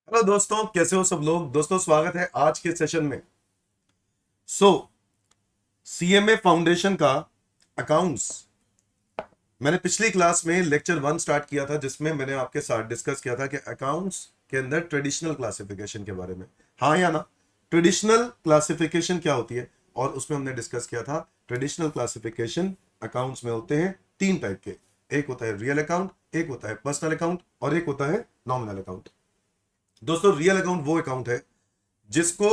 Hello दोस्तों, कैसे हो सब लोग। दोस्तों स्वागत है आज के सेशन में। सो सीएमए फाउंडेशन का अकाउंट्स मैंने पिछली क्लास में लेक्चर 1 स्टार्ट किया था, जिसमें मैंने आपके साथ डिस्कस किया था कि अकाउंट्स के अंदर ट्रेडिशनल क्लासिफिकेशन के बारे में। हाँ या ना? ट्रेडिशनल क्लासिफिकेशन क्या होती है, और उसमें हमने डिस्कस किया था ट्रेडिशनल क्लासिफिकेशन अकाउंट्स में होते हैं 3 टाइप के। एक होता है रियल अकाउंट, एक होता है पर्सनल अकाउंट, और एक होता है नॉमिनल अकाउंट। दोस्तों रियल अकाउंट वो अकाउंट है जिसको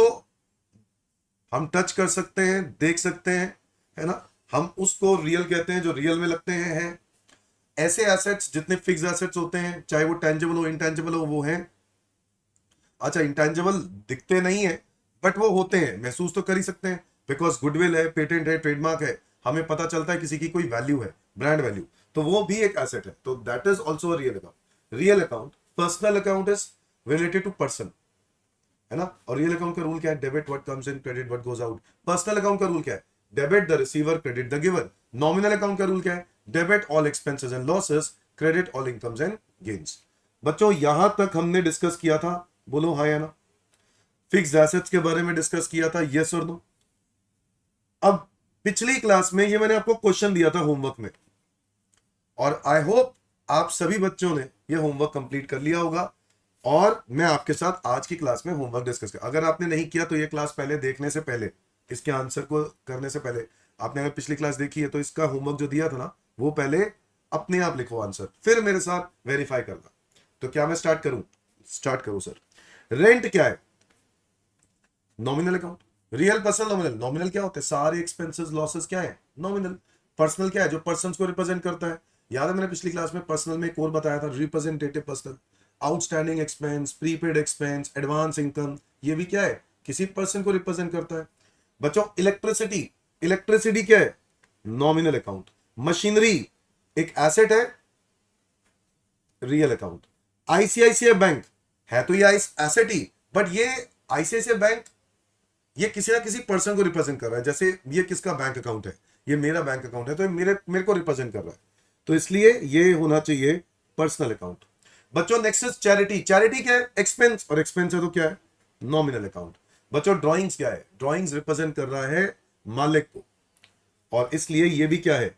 हम टच कर सकते हैं, देख सकते हैं, है ना। हम उसको रियल कहते हैं, जो रियल में लगते हैं। ऐसे एसेट्स जितने फिक्स एसेट्स होते हैं, चाहे वो टेंजिबल हो इंटेंजिबल हो, वो हैं। अच्छा, इंटेंजिबल दिखते नहीं है बट वो होते हैं, महसूस तो कर ही सकते हैं। बिकॉज गुडविल है, पेटेंट है, ट्रेडमार्क है, हमें पता चलता है किसी की कोई वैल्यू है, ब्रांड वैल्यू, तो वो भी एक एसेट है। तो that is also a real account. Real account, personal account is related to person, है ना। और रियल अकाउंट का रूल क्या है? Debit what comes in, credit what goes out. Personal account का रूल क्या है? Debit the receiver, credit the giver. Nominal account का रूल क्या है? Debit all expenses and losses, credit all incomes and gains. बच्चों यहां तक हमने डिस्कस किया था, बोलो हाँ या ना। फिक्स्ड एसेट्स के बारे में डिस्कस किया था, यस और नो। अब पिछली क्लास में ये मैंने आपको क्वेश्चन दिया था होमवर्क में, और आई होप आप सभी बच्चों ने ये होमवर्क कंप्लीट कर लिया होगा, और मैं आपके साथ आज की क्लास में होमवर्क डिस्कस कर। अगर आपने नहीं किया तो ये क्लास पहले देखने से पहले, इसके आंसर को करने से पहले, आपने अगर पिछली क्लास देखी है तो इसका होमवर्क जो दिया था ना, वो पहले अपने आप लिखो आंसर, फिर मेरे साथ वेरीफाई करना। तो क्या मैं स्टार्ट करूं? स्टार्ट करूं सर। रेंट क्या है? Nominal account. Real, personal, nominal. Nominal क्या होते हैं? सारे एक्सपेंसेस लॉसेस क्या है? नॉमिनल। पर्सनल क्या है? जो पर्सन को रिप्रेजेंट करता है। याद है मैंने पिछली क्लास में पर्सनल में एक और बताया था, representative personal. Outstanding expense, prepaid expense, advance income, ये भी क्या है? किसी पर्सन को रिप्रेजेंट करता है। बच्चों इलेक्ट्रिसिटी, इलेक्ट्रिसिटी क्या है? Nominal account. मशीनरी एक एसेट है, रियल अकाउंट। आईसीआईसीआई बैंक है तो ये एसेट ही, बट ये आईसीआईसीआई बैंक ये किसी ना किसी पर्सन को रिप्रेजेंट कर रहा है। जैसे ये किसका बैंक अकाउंट है? ये मेरा बैंक अकाउंट है, तो ये मेरे मेरे को रिप्रेजेंट कर रहा है, तो इसलिए ये होना चाहिए पर्सनल अकाउंट। बच्चों नेक्स्ट इज चैरिटी। चैरिटी क्या है? एक्सपेंस, और एक्सपेंस है तो क्या है? Nominal account. बच्चों ड्राइंग्स क्या है? ड्राइंग्स रिप्रेजेंट कर रहा है मालिक को, और इसलिए ये भी क्या है?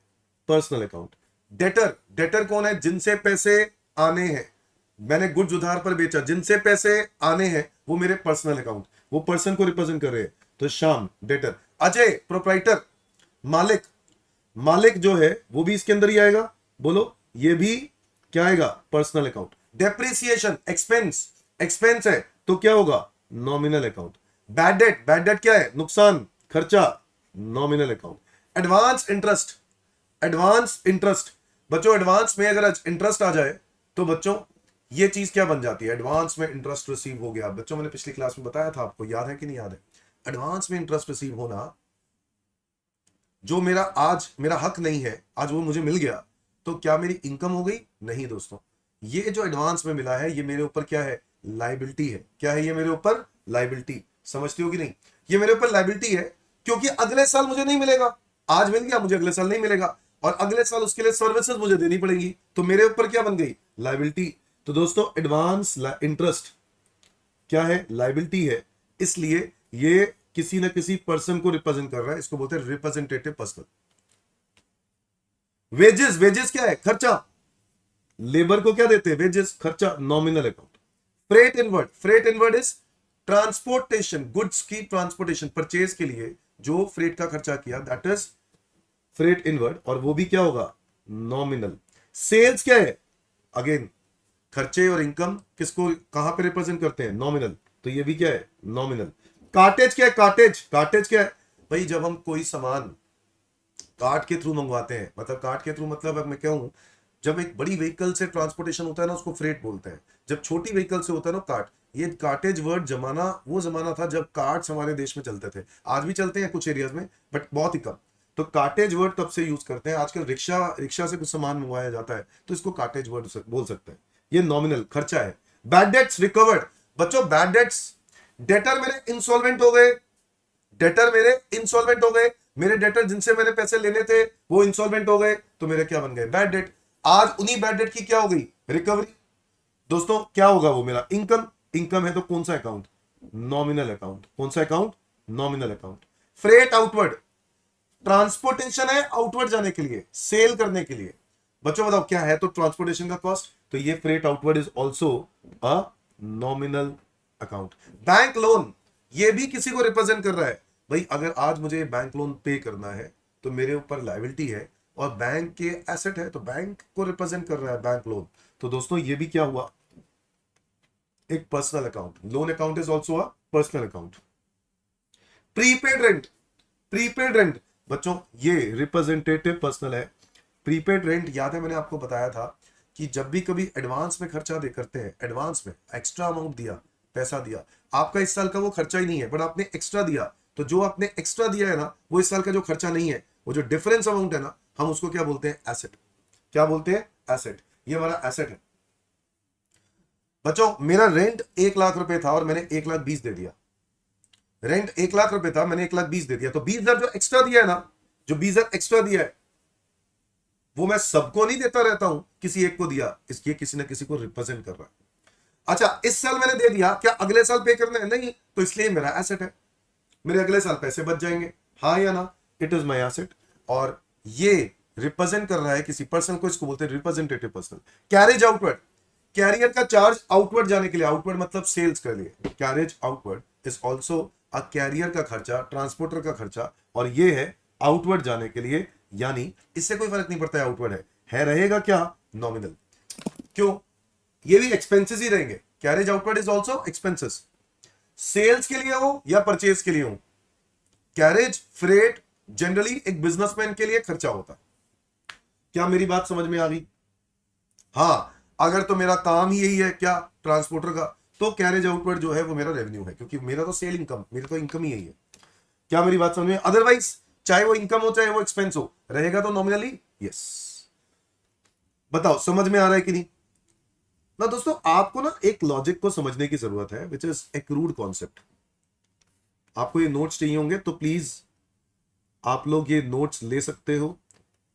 Personal account. डेटर, डेटर कौन है? जिनसे पैसे आने हैं, मैंने गुड्स उधार पर बेचा, जिनसे पैसे आने हैं वो मेरे पर्सनल अकाउंट, वो पर्सन को रिप्रेजेंट कर रहे हैं, तो श्याम डेटर। अजय प्रोप्राइटर, मालिक, मालिक जो है वो भी इसके अंदर ही आएगा, बोलो ये भी क्या आएगा? Personal account. Depreciation expense, expense है तो क्या होगा? Nominal account. Bad debt, bad debt क्या है? नुकसान, खर्चा, nominal account. Advance interest, advance interest. बच्चों एडवांस में अगर इंटरेस्ट आ जाए तो बच्चों ये चीज क्या बन जाती है? एडवांस में इंटरेस्ट रिसीव हो गया। बच्चों मैंने पिछली क्लास में बताया था, आपको याद है कि नहीं याद है? एडवांस में इंटरेस्ट रिसीव होना, जो मेरा आज मेरा हक नहीं है, आज वो मुझे मिल गया, तो क्या मेरी इनकम हो गई? नहीं दोस्तों, ये जो एडवांस में मिला है ये मेरे ऊपर क्या है? लाइबिलिटी है। क्या है ये मेरे ऊपर? लाइबिलिटी। समझती हो कि नहीं? ये मेरे ऊपर लाइबिलिटी है, क्योंकि अगले साल मुझे नहीं मिलेगा। आज मिल गया, मुझे अगले साल नहीं मिलेगा, और अगले साल उसके लिए सर्विसेज मुझे देनी पड़ेगी, तो मेरे ऊपर क्या बन गई? लाइबिलिटी। तो दोस्तों एडवांस इंटरेस्ट क्या है? लाइबिलिटी है, इसलिए ये किसी ना किसी पर्सन को रिप्रेजेंट कर रहा है, इसको बोलते हैं रिप्रेजेंटेटिव पर्सन। वेजेस, वेजेस क्या है? खर्चा। लेबर को क्या देते हैं? वेजेस, खर्चा, nominal account. Freight inward, freight inward is transportation, goods की ट्रांसपोर्टेशन, परचेज के लिए जो फ्रेट का खर्चा किया, दैट इज फ्रेट इनवर्ड, और वो भी क्या होगा? नॉमिनल। सेल्स क्या है? अगेन खर्चे और इनकम किसको कहां पे रिप्रेजेंट करते हैं? नॉमिनल, तो ये भी क्या है? नॉमिनल। कार्टेज क्या है? कार्टेज, कार्टेज क्या है? भाई जब हम कोई सामान कार्ट के थ्रू मंगवाते हैं, मतलब कार्ट के थ्रू मतलब अब मैं क्या हूं, जब एक बड़ी व्हीकल से ट्रांसपोर्टेशन होता है ना, उसको फ्रेट बोलते हैं। जब छोटी व्हीकल से होता है ना कार्ट, ये कार्टेज वर्ड जमाना वो जमाना था जब कार्ट्स हमारे देश में चलते थे। आज भी चलते हैं कुछ एरियाज में, बट बहुत ही कम। तो कार्टेज वर्ड तब से यूज करते हैं। आजकल रिक्शा रिक्शा से कुछ सामान मंगवाया जाता है तो इसको कार्टेज वर्ड बोल सकते हैं। ये नॉमिनल खर्चा है। Bad debts recovered. बच्चों बैड डेट्स, डेटर मेरे इंसॉल्वेंट हो गए, डेटर मेरे इंसॉल्वेंट हो गए, मेरे डेटर जिनसे मैंने पैसे लेने थे वो इंसॉल्वेंट हो गए, तो मेरे क्या बन गए? Bad debt. आज उन्हीं बैड डेट की क्या हो गई? रिकवरी। दोस्तों क्या होगा वो? मेरा इनकम। इनकम है तो कौन सा अकाउंट? Nominal account. कौन सा account? Nominal account. Freight outward, transportation है आउटवर्ड जाने के लिए, सेल करने के लिए। बच्चों बताओ क्या है तो ट्रांसपोर्टेशन का कॉस्ट, तो ये freight outward is also a nominal account. Bank loan, ये भी किसी को रिप्रेजेंट कर रहा है। भाई अगर आज मुझे बैंक लोन पे करना है तो मेरे ऊपर लायबिलिटी है और बैंक के एसेट है, तो बैंक को रिप्रेजेंट कर रहा है बैंक लोन। तो दोस्तों ये भी क्या हुआ? एक personal account. Loan account is also a personal account. Prepaid rent, prepaid rent बच्चों ये रिप्रेजेंटेटिव पर्सनल है। प्रीपेड रेंट याद है मैंने आपको बताया था कि जब भी कभी एडवांस में खर्चा दे करते हैं, एडवांस में एक्स्ट्रा अमाउंट दिया, पैसा दिया, आपका इस साल का वो खर्चा ही नहीं है बट आपने एक्स्ट्रा दिया, तो जो आपने एक्स्ट्रा दिया है ना वो इस साल का जो खर्चा नहीं है, वो जो डिफरेंस अमाउंट है ना, हम उसको क्या बोलते हैं? एसेट। क्या बोलते हैं? एसेट। ये हमारा एसेट है। बच्चों मेरा रेंट 1 लाख रुपए था और मैंने 1,20,000 दे दिया। रेंट 1 लाख रुपए था, मैंने 1,20,000 दे दिया, तो 20,000 जो एक्स्ट्रा दिया है ना, जो 20,000 एक्स्ट्रा दिया है वो मैं सबको नहीं देता रहता हूं, किसी एक को दिया, इसलिए किसी ना किसी को रिप्रेजेंट कर रहा है। अच्छा इस साल मैंने दे दिया, क्या अगले साल पे करना है? नहीं, तो इसलिए मेरा एसेट है, मेरे अगले साल पैसे बच जाएंगे। हाँ या ना? It is my asset. और ये रिप्रेजेंट कर रहा है किसी पर्सन को, इसको बोलते हैं representative person. Carriage outward, carrier का चार्ज आउटवर्ड जाने के लिए, आउटवर्ड मतलब सेल्स के लिए, carriage outward is also a carrier का खर्चा, ट्रांसपोर्टर का खर्चा, और ये है आउटवर्ड जाने के लिए, यानी इससे कोई फर्क नहीं पड़ता है आउटवर्ड है रहेगा क्या? नॉमिनल। क्यों? ये भी एक्सपेंसेस ही रहेंगे। Carriage outward is also expenses, sales के लिए हो या परचेज के लिए हो। कैरेज फ्रेट जनरली एक बिजनेसमैन के लिए खर्चा होता है। क्या मेरी बात समझ में आ गई? हाँ, अगर तो मेरा काम ही यही है क्या, ट्रांसपोर्टर का, तो कैरेज आउटवर्ड जो है वो मेरा रेवेन्यू है, क्योंकि मेरा तो सेल इनकम, मेरी तो इनकम ही यही है। क्या मेरी बात समझ में? अदरवाइज चाहे वो इनकम हो चाहे वो एक्सपेंस हो, रहेगा तो नॉमिनली। यस, बताओ समझ में आ रहा है कि नहीं? ना दोस्तों आपको ना एक लॉजिक को समझने की जरूरत है, विच इज एक्रूड कॉन्सेप्ट। आपको ये नोट्स चाहिए होंगे तो प्लीज आप लोग ये नोट्स ले सकते हो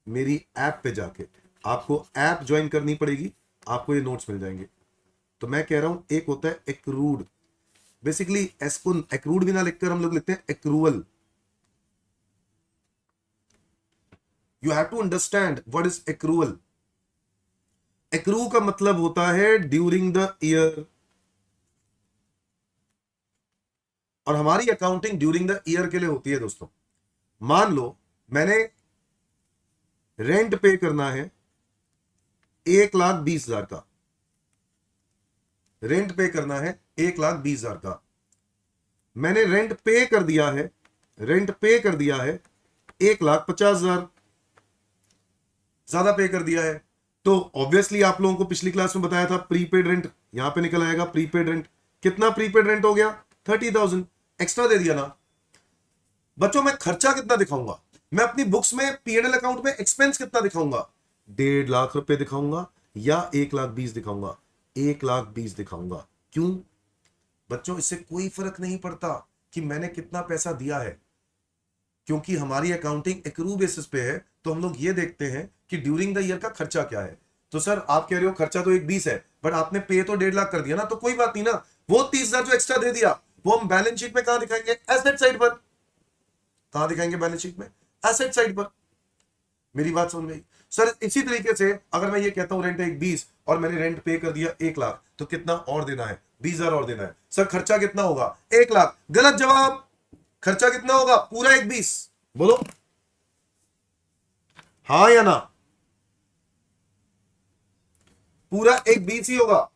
मेरी ऐप पे जाके। आपको ऐप ज्वाइन करनी पड़ेगी, आपको ये नोट्स मिल जाएंगे। तो मैं कह रहा हूं एक होता है एक्रूड, बेसिकली एस को एक्रूड भी ना लिखकर हम लोग लिखते हैं accrual. You have to understand what is accrual. Accrue का मतलब होता है ड्यूरिंग द ईयर, और हमारी अकाउंटिंग ड्यूरिंग द ईयर के लिए होती है दोस्तों। मान लो मैंने रेंट पे करना है 1,20,000 का, रेंट पे करना है 1,20,000 का, मैंने रेंट पे कर दिया है, रेंट पे कर दिया है 1,50,000, ज्यादा पे कर दिया है। तो ऑब्वियसली आप लोगों को पिछली क्लास में बताया था प्रीपेड रेंट, यहां पे निकल आएगा प्रीपेड रेंट। कितना प्रीपेड रेंट हो गया? 30,000 एक्स्ट्रा दे दिया ना। बच्चों मैं खर्चा कितना दिखाऊंगा? मैं अपनी बुक्स में पीएनएल अकाउंट में एक्सपेंस कितना दिखाऊंगा? 1,50,000 रुपए दिखाऊंगा या 1,20,000 दिखाऊंगा? 1,20,000 दिखाऊंगा। क्यों? बच्चों इससे कोई फर्क नहीं पड़ता कि मैंने कितना पैसा दिया है, क्योंकि हमारी अकाउंटिंग एक्रू बेसिस पे है। तो हम लोग ये देखते हैं कि ड्यूरिंग द ईयर का खर्चा क्या है। तो सर आप कह रहे हो खर्चा तो 1,20,000 है, बट आपने पे तो 1,50,000 कर दिया ना, तो कोई बात नहीं ना। वो 30,000 जो एक्स्ट्रा दे दिया वो हम बैलेंस शीट में कहां दिखाएंगे? एसेट साइड पर। कहां दिखाएंगे बैलेंस शीट में? एसेट साइड पर। मेरी बात समझ गई? सर इसी तरीके से अगर मैं ये कहता हूं रेंट 1,20,000 और मैंने रेंट पे कर दिया 1,00,000, तो कितना और देना है? 20,000 और देना है। सर खर्चा कितना होगा? 1,00,000। गलत जवाब। खर्चा कितना होगा? पूरा 1,20,000। बोलो हाँ या ना? पूरा 1,20,000 ही होगा।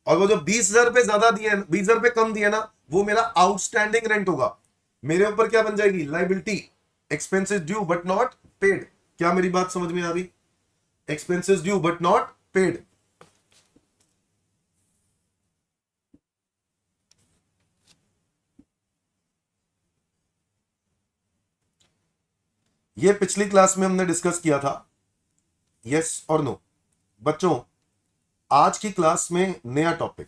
और वो जो 20,000 रुपए ज्यादा दिए, 20,000 रुपए कम दिए ना, वो मेरा आउटस्टैंडिंग रेंट होगा। मेरे ऊपर क्या बन जाएगी? Liability. Expenses due but not paid. क्या मेरी बात समझ में आ गई? Expenses due but not paid. ये पिछली क्लास में हमने डिस्कस किया था, यस और नो। बच्चों आज की क्लास में नया topic,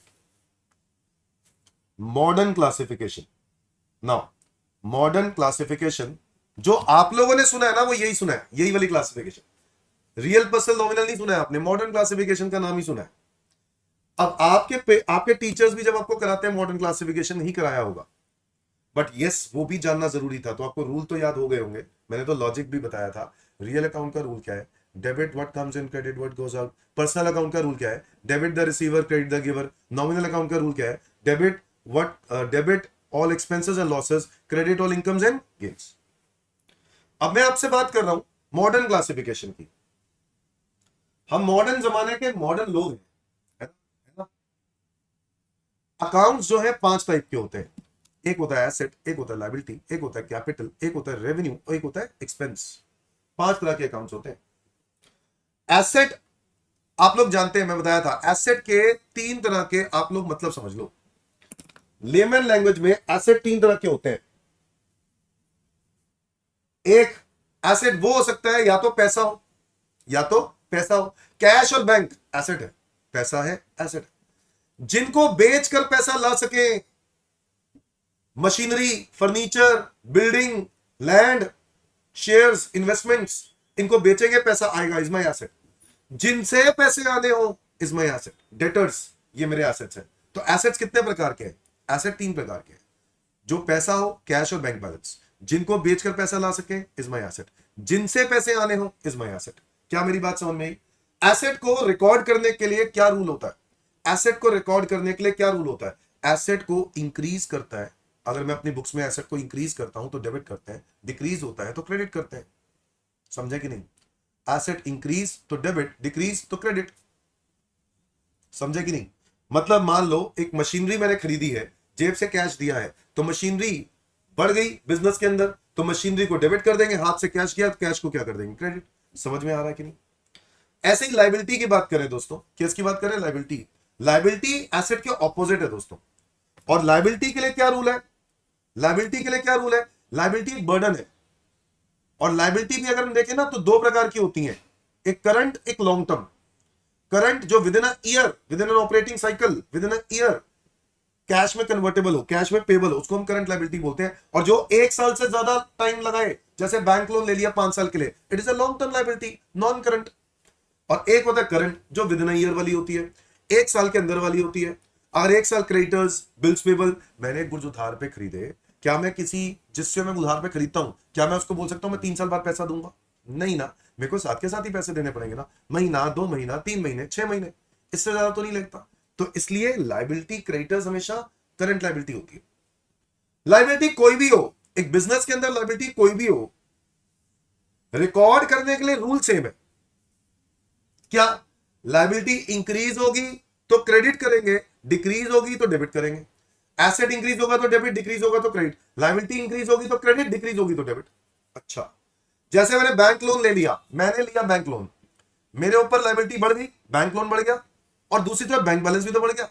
modern classification. Now modern classification जो आप लोगों ने सुना है ना, वो यही सुना है, यही वाली क्लासिफिकेशन। रियल पर्सनल नॉमिनल नहीं सुना है आपने, मॉडर्न क्लासिफिकेशन का नाम ही सुना है। अब आपके टीचर्स भी जब आपको कराते हैं मॉडर्न क्लासिफिकेशन नहीं कराया होगा, बट यस वो भी जानना जरूरी था। तो आपको रूल तो याद हो गए होंगे, मैंने तो लॉजिक भी बताया था। रियल अकाउंट का रूल क्या है? Debit what comes in, credit what goes out. Personal account का रूल क्या है? Debit the receiver, credit the giver. Nominal account का रूल क्या है? Debit all expenses and losses, credit all incomes and gains. अब मैं आपसे बात कर रहा हूं मॉडर्न क्लासिफिकेशन की। हम मॉडर्न जमाने के मॉडर्न लोग हैं, है ना? अकाउंट्स जो है 5 टाइप के होते हैं। एक होता है एसेट, एक होता है लायबिलिटी, एक होता है कैपिटल, एक होता है रेवेन्यू और एक होता है एक्सपेंस। 5 तरह के अकाउंट्स होते हैं। एसेट आप लोग जानते हैं, मैं बताया था एसेट के 3 तरह के आप लोग मतलब समझ लो। लेमन लैंग्वेज में एसेट 3 तरह के होते हैं। एक एसेट वो हो सकता है या तो पैसा हो, या तो पैसा हो। कैश और बैंक एसेट है, पैसा है, एसेट है। जिनको बेचकर पैसा ला सके, machinery, furniture, building, land, shares, investments, इनको बेचेंगे पैसा आएगा, इज माई एसेट। जिनसे पैसे आने हो, इज माई एसेट। डेटर्स, ये मेरे एसेट्स हैं। तो एसेट्स कितने प्रकार के हैं? एसेट 3 प्रकार के हैं। जो पैसा हो, कैश और बैंक बैलेंस, जिनको बेचकर पैसा ला सके, इज माई एसेट। जिनसे पैसे आने हो, इज माई एसेट। क्या मेरी बात समझ में आई? एसेट को रिकॉर्ड करने के लिए क्या रूल होता है? एसेट को रिकॉर्ड करने के लिए क्या रूल होता है? एसेट को इंक्रीज करता है। अगर मैं अपनी बुक्स में एसेट को इंक्रीज करता हूं तो डेबिट करते हैं, डिक्रीज होता है तो क्रेडिट करते हैं। समझे कि नहीं? एसेट इंक्रीज तो डेबिट, डिक्रीज तो क्रेडिट। समझे कि नहीं? मतलब मान लो एक मशीनरी मैंने खरीदी है, जेब से कैश दिया है, तो मशीनरी बढ़ गई बिजनेस के अंदर, तो मशीनरी को डेबिट कर देंगे। हाथ से कैश किया तो कैश को क्या कर देंगे? क्रेडिट। समझ में आ रहा है कि नहीं? ऐसे ही लाइबिलिटी की बात करें दोस्तों, किसकी बात करें? लाइबिलिटी। लाइबिलिटी एसेट के ऑपोजिट है दोस्तों। और लाइबिलिटी के लिए क्या रूल है? लाइबिलिटी के लिए क्या रूल है? लाइबिलिटी एक बर्डन है। और लाइबिलिटी भी अगर हम देखें ना तो 2 प्रकार की होती है, एक करंट, एक लॉन्ग टर्म। करंट जो with in a year, with in an operating cycle, with in a year cash में कन्वर्टेबल हो, कैश में पेबल हो, उसको हम करंट लायबिलिटी बोलते हैं। और जो 1 साल से ज्यादा टाइम लगाए, जैसे बैंक लोन ले लिया 5 साल के लिए, it is a long term liability, non current. और एक होता है करंट जो विद इन ईयर वाली होती है, 1 साल के अंदर वाली होती है। अगर 1 साल क्रेडिटर्स, बिल्स पेबल, मैंने एक गुड्स उधार पे खरीदे, क्या मैं किसी जिससे मैं उधार पे खरीदता हूं, क्या मैं उसको बोल सकता हूं मैं 3 साल बाद पैसा दूंगा? नहीं ना, मेरे को साथ के साथ ही पैसे देने पड़ेंगे ना। महीना, 2 महीना, 3 महीने, 6 महीने, इससे ज्यादा तो नहीं लगता। तो इसलिए लायबिलिटी क्रेडिटर्स हमेशा करंट लायबिलिटी होती है। लायबिलिटी कोई भी हो, एक बिजनेस के अंदर लायबिलिटी कोई भी हो, रिकॉर्ड करने के लिए रूल सेम है। क्या? लायबिलिटी इंक्रीज होगी तो क्रेडिट करेंगे, डिक्रीज होगी तो डेबिट करेंगे। एसेट इंक्रीज होगा तो डेबिट, डिक्रीज होगा तो क्रेडिट। लायबिलिटी इंक्रीज होगी तो क्रेडिट, डिक्रीज होगी तो डेबिट। अच्छा, जैसे मैंने बैंक लोन ले लिया, मैंने लिया बैंक लोन, मेरे ऊपर लायबिलिटी बढ़ गई, बैंक लोन बढ़ गया, और दूसरी तरफ बैंक बैलेंस भी तो बढ़ गया,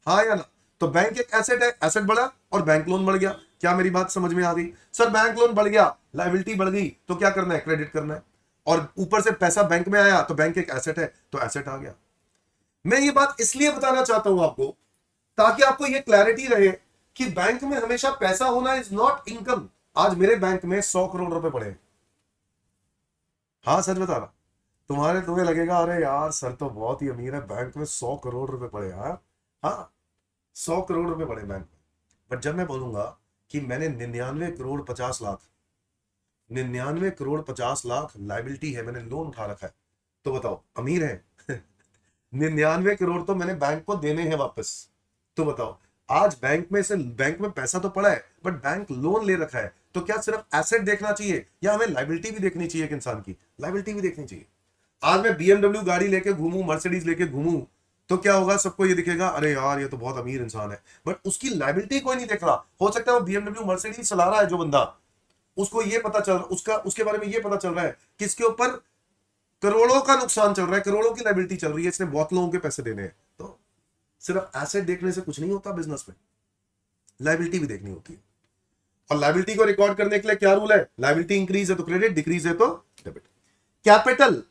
हाँ या ना? तो बैंक एक एसेट है, एसेट बढ़ा और बैंक लोन बढ़ गया। क्या मेरी बात समझ में आ गई? सर बैंक लोन बढ़ गया, लायबिलिटी बढ़ गई, तो क्या करना है? क्रेडिट करना है। और ऊपर से पैसा बैंक में आया तो बैंक एक एसेट है, तो एसेट आ गया। मैं ये बात इसलिए बताना चाहता हूं आपको, ताकि आपको ये क्लैरिटी रहे कि बैंक में हमेशा पैसा होना इज नॉट इनकम। आज मेरे बैंक में 100 करोड़ रुपए पड़े हैं। हाँ सच बता रहा, तुम्हें लगेगा अरे यार सर तो बहुत ही अमीर है, बैंक में 100 करोड़ रुपए पड़े यार। हाँ, 100 करोड़ रुपए पड़े बैंक में। बट जब मैं बोलूंगा कि मैंने 99 करोड़ 50 लाख, 99 करोड़ 50 लाख लाइबिलिटी है, मैंने लोन उठा रखा है, तो बताओ अमीर है? 99 करोड़ तो मैंने बैंक को देने हैं वापस। तो बताओ, आज बैंक में पैसा तो पड़ा है, बट बैंक लोन ले रखा है, तो क्या सिर्फ एसेट देखना चाहिए या हमें लाइबिलिटी भी देखनी चाहिए? एक इंसान की लाइबिलिटी भी देखनी चाहिए। आज मैं BMW गाड़ी लेके घूमूं, मर्सिडीज लेके घूमूं, तो क्या होगा? सबको ये दिखेगा अरे यार ये तो बहुत अमीर इंसान है, बट उसकी लाइबिलिटी कोई नहीं देख रहा। हो सकता है वो BMW मर्सिडीज चला रहा है जो बंदा, उसको ये पता चल उसके बारे में ये पता चल रहा है कि इसके ऊपर करोड़ों का नुकसान चल रहा है, करोड़ों की लाइबिलिटी चल रही है, इसने बहुत लोगों के पैसे देने हैं। तो सिर्फ एसेट देखने से कुछ नहीं होता बिजनेस में, लाइबिलिटी भी देखनी होती है। और लाइबिलिटी को रिकॉर्ड करने के लिए क्या रूल है? लाइबिलिटी इंक्रीज है तो क्रेडिट, डिक्रीज है तो डेबिट। कैपिटल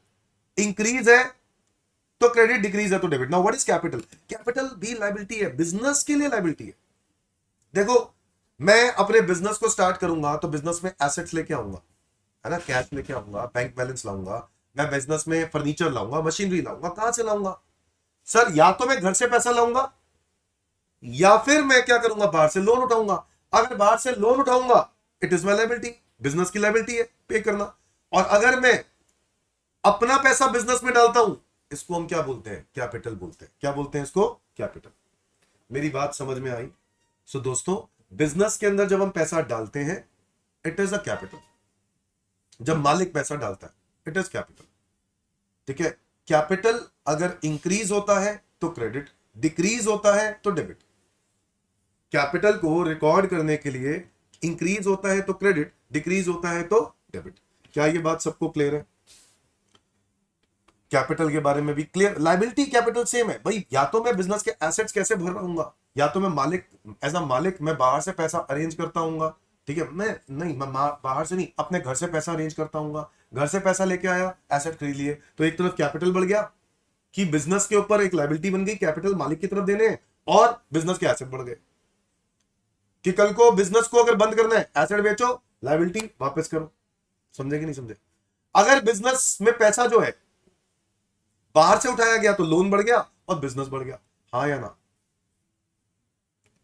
इंक्रीज है तो क्रेडिट, डिक्रीज है तो debit. Now what is capital? Capital भी लायबिलिटी है, बिजनेस के लिए लायबिलिटी है। देखो, मैं अपने बिजनेस को स्टार्ट करूंगा तो बिजनेस में एसेट्स लेके आऊंगा, है ना, कैश लेके आऊंगा, बैंक बैलेंस लाऊंगा, मैं बिजनेस में फर्नीचर लाऊंगा, मशीनरी लाऊंगा, कहां से लाऊंगा? सर या तो मैं घर से पैसा लाऊंगा या फिर मैं क्या करूंगा, बाहर से लोन उठाऊंगा। अगर बाहर से लोन उठाऊंगा, it is my liability, business की लायबिलिटी है पे करना। और अगर मैं अपना पैसा बिजनेस में डालता हूं, इसको हम क्या बोलते हैं, कैपिटल बोलते हैं। क्या बोलते हैं इसको, कैपिटल। मेरी बात समझ में आई? सो दोस्तों, बिजनेस के अंदर जब हम पैसा डालते हैं, इट इज अ कैपिटल। जब मालिक पैसा डालता है, इट इज कैपिटल। ठीक है। कैपिटल अगर इंक्रीज होता है तो क्रेडिट, डिक्रीज होता है तो डेबिट। कैपिटल को रिकॉर्ड करने के लिए इंक्रीज होता है तो क्रेडिट, डिक्रीज होता है तो डेबिट। क्या ये बात सबको क्लियर है? कैपिटल के बारे में भी क्लियर। लायबिलिटी कैपिटल सेम है भाई। या तो मैं बिजनेस के एसेट्स कैसे भर रहूंगा, या तो मैं मालिक, एज अ मालिक मैं बाहर से पैसा अरेंज करता हूँ। ठीक है, मैं बाहर से नहीं, अपने घर से पैसा अरेंज करता हूँ। घर से पैसा लेके आया, एसेट खरीद लिए, तो एक तरफ कैपिटल बढ़ गया कि बिजनेस के ऊपर एक लायबिलिटी बन गई, कैपिटल मालिक की तरफ देने हैं, और बिजनेस के एसेट बढ़ गए कि कल को बिजनेस को अगर बंद करना है, एसेट बेचो, लायबिलिटी वापस करो। समझे कि नहीं समझे? अगर बिजनेस में पैसा जो है बाहर से उठाया गया तो लोन बढ़ गया और बिजनेस बढ़ गया। हाँ या ना?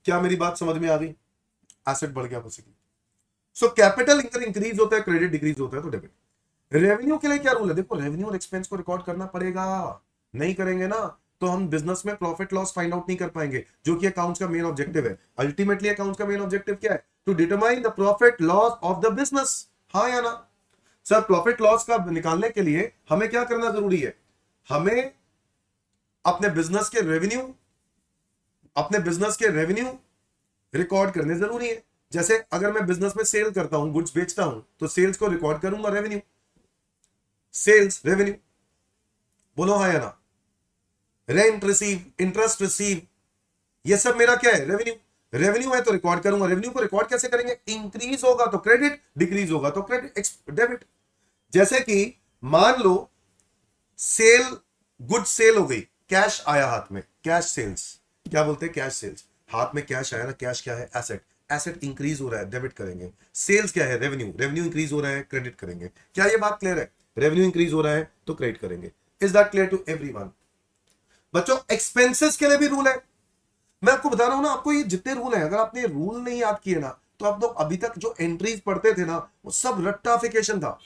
क्या मेरी बात समझ में आ गई? एसेट बढ़ गया बेसिकली। सो कैपिटल इंक्रीज होता है, क्रेडिट डिक्रीज होता है तो डेबिट। रेवेन्यू के लिए क्या रूल है? देखो, रेवेन्यू और एक्सपेंस को रिकॉर्ड करना पड़ेगा। नहीं करेंगे ना तो हम बिजनेस में प्रॉफिट लॉस फाइंड आउट नहीं कर पाएंगे, जो कि अकाउंट्स का मेन ऑब्जेक्टिव है। अल्टीमेटली अकाउंट्स का मेन ऑब्जेक्टिव क्या है? To determine the profit loss of the business. हाँ या ना? सर, प्रॉफिट लॉस का निकालने के लिए हमें क्या करना जरूरी है? हमें अपने बिजनेस के रेवेन्यू रिकॉर्ड करने जरूरी है। जैसे अगर मैं बिजनेस में सेल करता हूं, गुड्स बेचता हूं, तो सेल्स को रिकॉर्ड करूंगा, रेवेन्यू, सेल्स रेवेन्यू। बोलो हाँ या ना? रेंट रिसीव, इंटरेस्ट रिसीव, ये सब मेरा क्या है? रेवेन्यू। रेवेन्यू है तो रिकॉर्ड करूंगा। रेवेन्यू को रिकॉर्ड कैसे करेंगे? इंक्रीज होगा तो क्रेडिट, डिक्रीज होगा तो क्रेडिट, डेबिट। जैसे कि मान लो सेल, गुड सेल हो गई, कैश आया हाथ में, कैश सेल्स। क्या बोलते हैं? Cash sales. हाथ में कैश आया ना, कैश क्या है? एसेट। एसेट इंक्रीज हो रहा है, डेबिट करेंगे। सेल्स क्या है? रेवेन्यू। रेवेन्यू इंक्रीज हो रहा है, क्रेडिट करेंगे। क्या ये बात क्लियर है? रेवेन्यू इंक्रीज हो रहा है तो क्रेडिट करेंगे। Is that clear to everyone? बच्चों, एक्सपेंसेस के लिए भी रूल है। मैं आपको बता रहा हूं ना, आपको ये जितने रूल हैं, अगर आपने रूल नहीं याद किए ना, तो आप लोग अभी तक जो एंट्रीज पढ़ते थे ना, वो सब रट्टाफिकेशन था।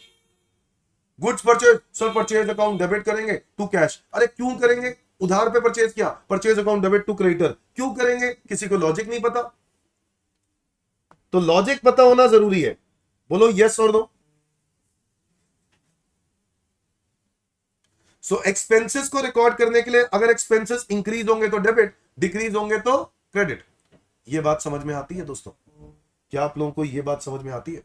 Goods purchase, sir purchase account debit करेंगे टू कैश। अरे क्यों करेंगे? उधार पे परचेज किया, purchase account debit to creditor. क्यों करेंगे? किसी को लॉजिक नहीं पता, तो लॉजिक पता होना जरूरी है। बोलो यस और नो। सो एक्सपेंसेस को रिकॉर्ड करने के लिए अगर एक्सपेंसेस इंक्रीज होंगे तो डेबिट, डिक्रीज होंगे तो क्रेडिट। ये बात समझ में आती है दोस्तों? क्या आप लोगों को ये बात समझ में आती है?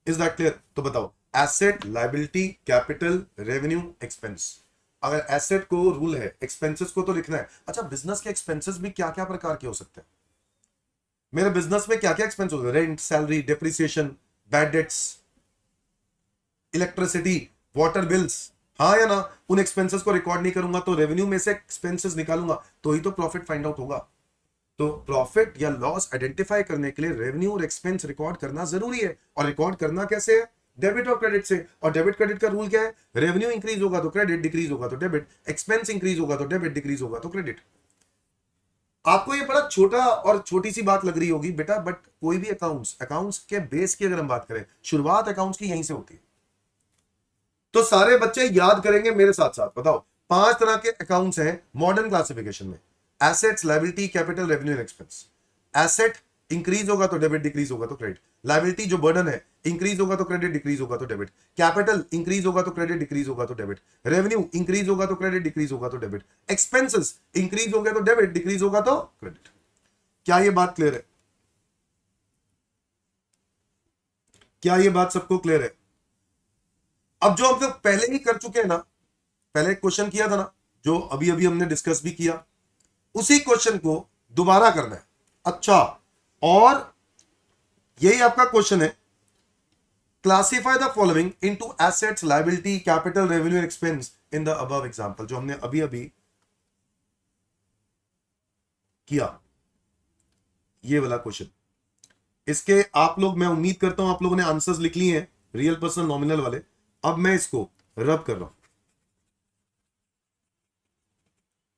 Is that clear? तो बताओ, asset, liability, capital, revenue, expense. अगर एसेट को रूल है, एक्सपेंसेस को तो लिखना है। अच्छा, बिजनेस के एक्सपेंसेस भी क्या क्या प्रकार के हो सकते हैं? मेरे बिजनेस में क्या क्या एक्सपेंस होगा? Rent, salary, depreciation, bad debts, electricity, water bills. हाँ या ना? उन एक्सपेंसेस को रिकॉर्ड नहीं करूंगा तो रेवेन्यू में से एक्सपेंसेस निकालूंगा तो ही तो प्रॉफिट फाइंड आउट होगा। तो प्रॉफिट या लॉस आइडेंटिफाई करने के लिए रेवेन्यू और एक्सपेंस रिकॉर्ड करना जरूरी है। और रिकॉर्ड करना कैसे है? डेबिट और क्रेडिट से। और डेबिट क्रेडिट का रूल क्या है? रेवेन्यू इंक्रीज होगा तो क्रेडिट, डिक्रीज होगा तो डेबिट, एक्सपेंस इंक्रीज होगा तो डेबिट, डिक्रीज होगा तो क्रेडिट। आपको ये बड़ा छोटा और छोटी सी बात लग रही होगी बेटा, बट कोई भी अकाउंट्स के बेस की अगर हम बात करें, शुरुआत अकाउंट्स की यहीं से होती है। तो सारे बच्चे याद करेंगे मेरे साथ साथ। बताओ, 5 तरह के अकाउंट्स हैं मॉडर्न क्लासिफिकेशन में: assets, liability, capital, revenue, expense. Asset increase होगा तो डेबिट, डिक्रीज होगा तो क्रेडिट। लायबिलिटी जो बर्डन है, इंक्रीज होगा तो क्रेडिट, डिक्रीज होगा तो डेबिट। कैपिटल इंक्रीज होगा तो क्रेडिट, डिक्रीज होगा तो डेबिट। रेवेन्यू इंक्रीज होगा तो क्रेडिट, डिक्रीज होगा तो डेबिट। एक्सपेंसेस इंक्रीज होगा तो डेबिट, डिक्रीज होगा तो क्रेडिट। क्या ये बात क्लियर है? क्या ये बात सबको क्लियर है? अब जो हम लोग पहले ही कर चुके हैं ना, पहले एक क्वेश्चन किया था ना, जो अभी अभी हमने डिस्कस भी किया, उसी क्वेश्चन को दोबारा करना है। अच्छा, और यही आपका क्वेश्चन है, classify the following into assets, liability, capital, revenue, expense in the above example, जो हमने अभी अभी किया, ये वाला क्वेश्चन। इसके आप लोग, मैं उम्मीद करता हूं आप लोगों ने आंसर्स लिख लिए हैं, रियल, पर्सनल, नॉमिनल वाले। अब मैं इसको रब कर रहा हूं।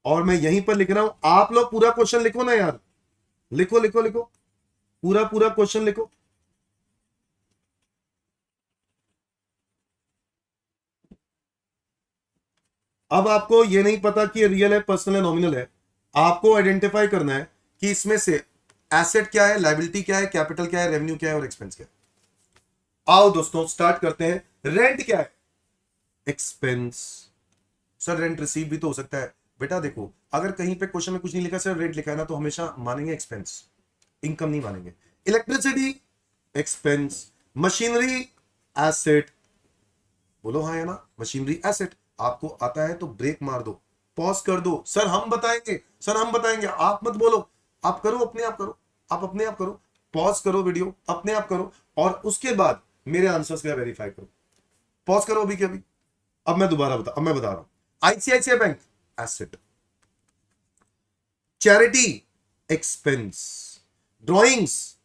और मैं यहीं पर लिख रहा हूं, आप लोग पूरा क्वेश्चन लिखो ना यार, लिखो लिखो लिखो, पूरा पूरा क्वेश्चन लिखो। अब आपको ये नहीं पता कि रियल है, पर्सनल है, नॉमिनल है, आपको आइडेंटिफाई करना है कि इसमें से एसेट क्या है, लायबिलिटी क्या है, कैपिटल क्या है, रेवेन्यू क्या है और एक्सपेंस क्या है। आओ दोस्तों स्टार्ट करते हैं। रेंट क्या है? एक्सपेंस। सर रेंट रिसीव भी तो हो सकता है। बेटा देखो, अगर कहीं पे क्वेश्चन में कुछ नहीं लिखा, सिर्फ रेंट लिखा है ना, तो हमेशा मानेंगे एक्सपेंस, इनकम नहीं मानेंगे। इलेक्ट्रिसिटी एक्सपेंस, मशीनरी एसेट, बोलो हाँ या ना, मशीनरी एसेट। आपको आता है तो ब्रेक मार दो, पॉज कर दो, सर हम बताएंगे, सर हम बताएंगे, आप मत बोलो, आप करो, अपने आप करो, आप अपने आप करो, पॉज करो वीडियो, अपने आप करो, और उसके बाद मेरे आंसर्स का वेरीफाई करो। पॉज करो अभी के अभी। अब मैं दोबारा अब मैं बता रहा हूं। ICICI bank asset, charity expense, drawings,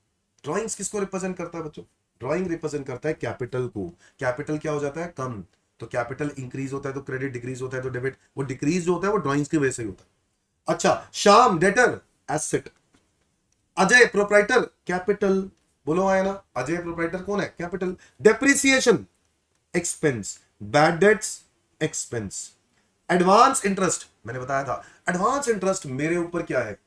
drawings किसको रिप्रेजेंट करता है बच्चों? ड्राइंग रिप्रेजेंट करता है कैपिटल को। कैपिटल क्या हो जाता है? कम। तो कैपिटल इंक्रीज होता है तो क्रेडिट, डिक्रीज होता है तो डेबिट। वो डिक्रीज जो होता है वो ड्राइंग्स की वजह से ही होता है। अच्छा, Shyam debtor asset, Ajay proprietor capital, बोलो आया ना, अजय प्रोप्राइटर कौन है? Capital. Depreciation expense, bad debts expense. Advance interest, मैंने बताया था, एडवांस इंटरेस्ट मेरे ऊपर क्या है?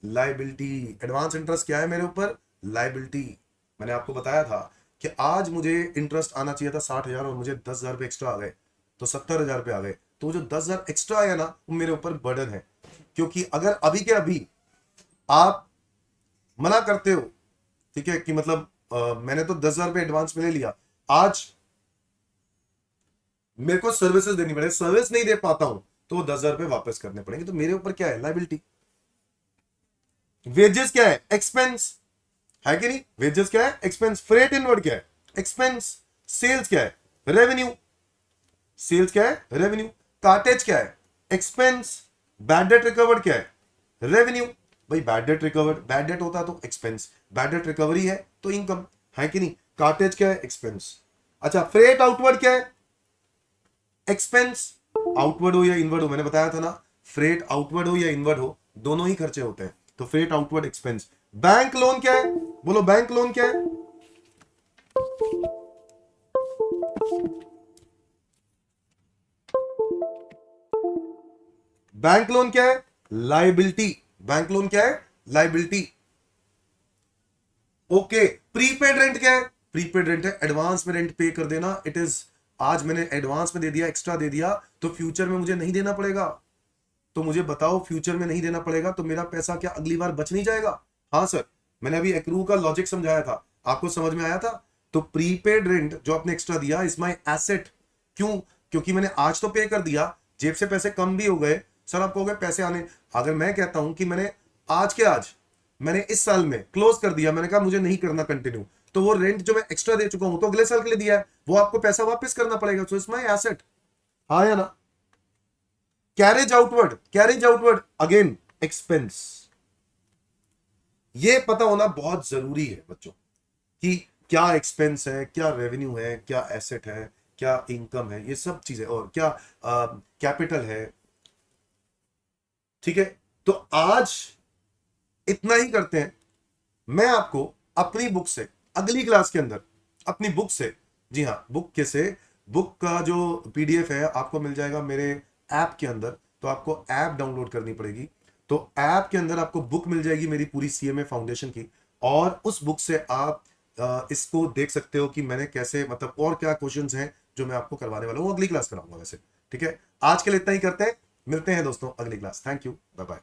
लाइबिलिटी। एडवांस इंटरेस्ट क्या है मेरे ऊपर? लाइबिलिटी। मैंने आपको बताया था कि आज मुझे इंटरेस्ट आना चाहिए था 60,000 और मुझे 10,000 रुपये एक्स्ट्रा आ गए, तो 70,000 रुपये आ गए। तो जो 10,000 एक्स्ट्रा आया ना, वो मेरे ऊपर बर्डन है। क्योंकि अगर अभी के अभी आप मना करते हो, ठीक है, कि मतलब मैंने तो 10,000 रुपये एडवांस में ले लिया, आज मेरे को सर्विसेज देनी पड़ेगी, सर्विस नहीं दे पाता हूं तो वो 10,000 रुपये वापस करने पड़ेंगे, तो मेरे ऊपर क्या है? लाइबिलिटी। वेजेस क्या है? एक्सपेंस, है कि नहीं? वेजेस क्या है? एक्सपेंस। फ्रेट इनवर्ड क्या है? एक्सपेंस। सेल्स क्या है? रेवेन्यू। सेल्स क्या है? रेवेन्यू। कार्टेज क्या है? एक्सपेंस। बैड डेट रिकवर्ड क्या है? रेवेन्यू। भाई bad debt recovered, bad debt होता तो एक्सपेंस, बैड डेट रिकवरी है तो इनकम, है कि नहीं? कार्टेज क्या है? एक्सपेंस। अच्छा, फ्रेट आउटवर्ड क्या है? एक्सपेंस। आउटवर्ड हो या इनवर्ड हो, मैंने बताया था ना, फ्रेट आउटवर्ड हो या इनवर्ड हो, दोनों ही खर्चे होते हैं, तो freight outward expense. Bank loan क्या है? बोलो बैंक लोन क्या है? बैंक लोन क्या है? लाइबिलिटी। बैंक लोन क्या है? लाइबिलिटी। ओके। प्रीपेड रेंट क्या है? प्रीपेड रेंट है एडवांस में रेंट पे कर देना। इट इज, आज मैंने एडवांस में दे दिया, एक्स्ट्रा दे दिया, तो फ्यूचर में मुझे नहीं देना पड़ेगा। तो मुझे बताओ, फ्यूचर में नहीं देना पड़ेगा तो मेरा पैसा क्या अगली बार बच नहीं जाएगा? हाँ सर, मैंने अभी एक्रू का लॉजिक समझाया था, आपको समझ में आया था? तो प्रीपेड रेंट जो आपने एक्स्ट्रा दिया इज माई एसेट। क्यों? क्योंकि मैंने आज तो पे कर दिया, जेब से पैसे कम भी हो गए। सर आप कहोगे पैसे आने, अगर मैं कहता हूं कि मैंने आज के आज, मैंने इस साल में क्लोज कर दिया, मैंने कहा मुझे नहीं करना कंटिन्यू, तो वो रेंट जो मैं एक्स्ट्रा दे चुका हूं तो अगले साल के लिए दिया है, वो आपको पैसा वापस करना पड़ेगा। So it's my asset. हाँ या ना? Carriage outward, carriage outward again expense. ये पता होना बहुत जरूरी है बच्चों कि क्या एक्सपेंस है, क्या रेवेन्यू है, क्या एसेट है, क्या इनकम है, ये सब चीजें, और क्या कैपिटल है। ठीक है, तो आज इतना ही करते हैं। मैं आपको अपनी बुक से अगली क्लास के अंदर, अपनी बुक से, जी हाँ बुक के से, बुक का जो पीडीएफ है आपको मिल जाएगा मेरे ऐप के अंदर। तो आपको ऐप डाउनलोड करनी पड़ेगी, तो ऐप के अंदर आपको बुक मिल जाएगी मेरी पूरी सीएमए फाउंडेशन की, और उस बुक से आप इसको देख सकते हो कि मैंने कैसे, मतलब और क्या क्वेश्चंस हैं जो मैं आपको करवाने वाला हूँ, अगली क्लास कराऊंगा वैसे। ठीक है, आज के लिए इतना ही करते हैं, मिलते हैं दोस्तों अगली class. Thank you, bye bye.